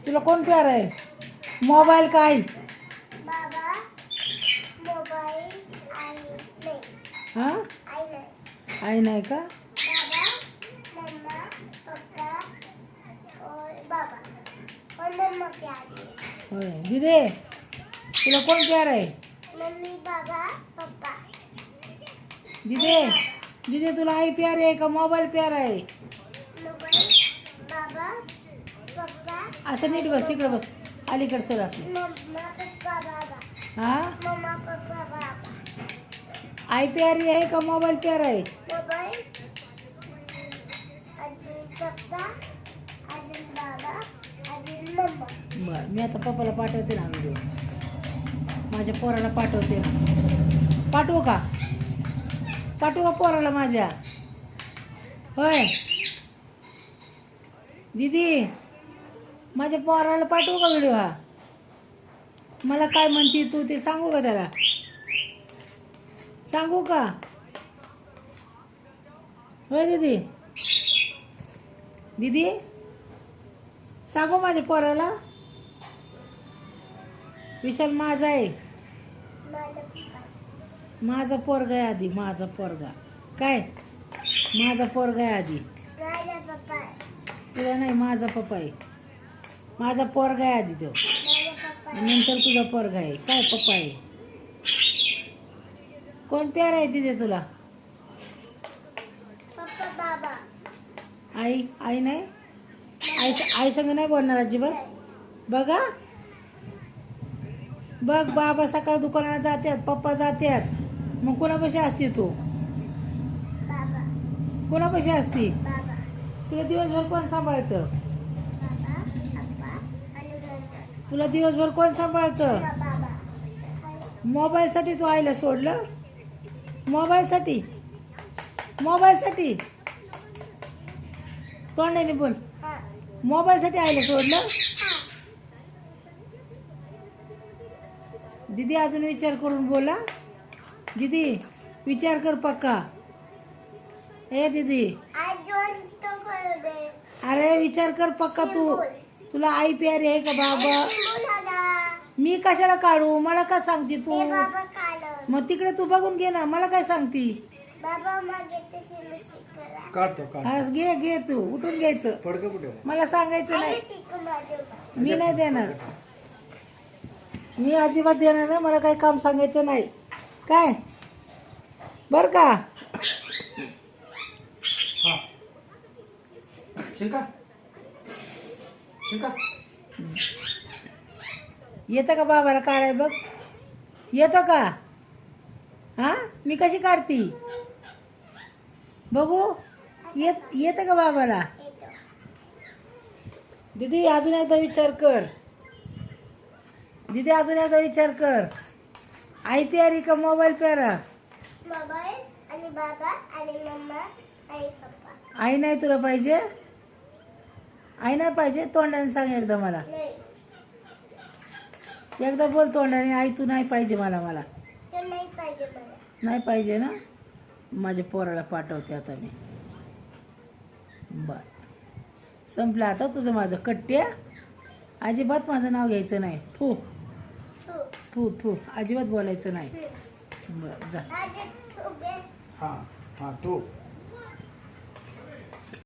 तुला कोण प्यार आहे, मोबाईल का आई? बाबा मोबाईल आई नाही. हां आई नाही. आई नाही का? बाबा मम्मा पप्पा और बाबा और मम्मा प्यारी है. होय दिदे, तुला कोण प्यार आहे? मम्मी बाबा पप्पा. दिदे दिदे तुला आई प्यार आहे का मोबाईल प्यार आहे? मोबाईल बाबा पप्पा. असं नीट बस, इकडे बस, अलीकडे सर असं. मम्मा पप्पा बाबा. हां मम्मा पप्पा बाबा. आई प्यारी आहे का मोबाईल प्यार आहे? मोबाईल अजून पप्पा अजून बाबा अजून मम्मा. बरं, मी आता पप्पाला पाठवते ना व्हिडिओ, माझ्या पोराला पाठवते. पाठवू का? पाठवू का पोराला माझ्या? होय दीदी, माझ्या पोराला पाठवू का व्हिडिओ हा? मला काय म्हणते तू ते सांगू का त्याला? सांगू का? होय दीदी, दीदी सांगू माझ्या पोराला? विशाल माझा आहे, माझा पप्पा. माझा पोरगा आहे आधी, माझा पोरगा. काय माझा पोरगा आहे आधी, माझा पप्पा आहे. तुला नाही, माझा पप्पा आहे. माझा पोरगा आहे आधी तो, माझा पप्पा आहे. नंतर तुझा पोरगा आहे. काय पप्पा आहे? कोण प्यार आहे तिथे तुला? पप्पा बाबा. आई आई नाही? आई संग नाही बोलणार अजिबात? बघा बघ, बाबा सकाळ दुकानाला जातात, पप्पा जातात, मग कोणापाशी असते तू? बाबा कोणापाशी असती? बाबा तुला दिवसभर कोण सांभाळतं? बाबा पप्पा आणि नंतर तुला दिवसभर कोण सांभाळतं? बाबा. मोबाईलसाठी तू आईला सोडलं? मोबाईलसाठी? मोबाईलसाठी? तोंडाने बोल. हा मोबाईलसाठी आईला सोडलं? दीदी अजून विचार करून बोला. दीदी विचार कर पक्का. ए दीदी, अजून तो करू दे. अरे विचार कर पक्का तू. तुला आई प्यारी आहे का बाबा? मी कशाला काढू? मला का सांगते तू? ते बाबा काढलं. मग तिकडे तू बघून घे ना, मला काय सांगती? बाबा मागे तशी शिकला. काढतो आज घे घे, तू उठून घ्यायचं. फडकं कुठे? मला सांगायचं आणि नाही, तिकडून माझं. मी नाही देणार. मी अजिबात देणार नाही, मला काही काम सांगायचं नाही. काय बर का? हा शिका शिका. येतं का बाबाला काढाय? बघ येतं का? हा मी कशी काढती बघू. येतं का बाबाला? येतो. दीदी अजून एकदा विचार कर. दीदी अजून एकदा विचार कर. आई प्यारी का मोबाईल प्यारा? मोबाईल आणि बाबा आणि मम्मा आणि पप्पा. आई नाही तुला पाहिजे? आई नाही पाहिजे? तोंडाने सांग एकदा मला. नाही एकदा बोल तोंडाने, आई तू नाही पाहिजे मला. मला ते नाही पाहिजे मला. नाही पाहिजे ना? माझ्या पोराला पाठवते आता मी. बर संपलं आता तुझं माझं कट्ट्या. अजिबात माझं नाव घ्यायचं नाही. थू तू थू थू अजिबात बोलायचं नाही. बरं जा. आधी तू बे. हा हा तू